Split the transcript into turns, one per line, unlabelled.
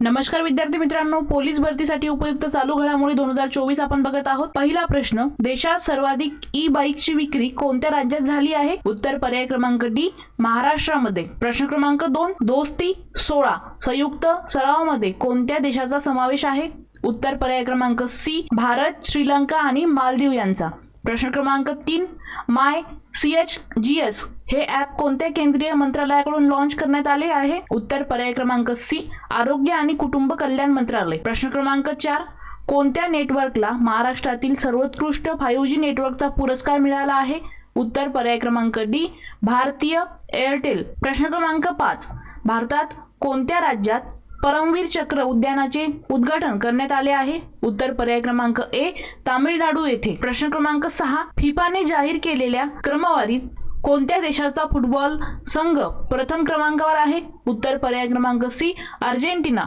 नमस्कार विद्यार्थी मित्रांनो, पोलीस भरतीसाठी उपयुक्त चालू घडामोडी 2024 आपण बघत आहोत। पहिला प्रश्न, देशात सर्वाधिक ई बाईकची विक्री कोणत्या राज्यात झाली आहे? उत्तर पर्याय क्रमांक डी, महाराष्ट्रामध्ये। प्रश्न क्रमांक 2, दोस्ती 16 संयुक्त सरावामध्ये कोणत्या देशाचा समावेश आहे? उत्तर पर्याय क्रमांक सी, भारत, श्रीलंका आणि मालदीव यांचा। प्रश्न क्रमांक 3, माय CHGS हे ॲप कोणत्या केंद्रीय मंत्रालयाकडून लॉन्च करण्यात आले आहे? उत्तर पर्याय क्रमांक सी, आरोग्य आणि कुटुंब कल्याण मंत्रालय। प्रश्न क्रमांक 4, कोणत्या नेटवर्कला महाराष्ट्रातील सर्वोत्कृष्ट 5G नेटवर्कचा पुरस्कार मिळाला आहे? उत्तर पर्याय क्रमांक डी, भारतीय एअरटेल। प्रश्न क्रमांक 5, भारतात कोणत्या राज्यात परमवीर चक्र उद्यानाचे उद्घाटन करण्यात आले आहे? उत्तर पर्याय क्रमांक ए, तामिळनाडू येथे। प्रश्न क्रमांक 6, फिफाने जाहीर केलेल्या क्रमवारीत कोणत्या देशाचा फुटबॉल संघ प्रथम क्रमांकावर आहे? उत्तर पर्याय क्रमांक सी, अर्जेंटिना।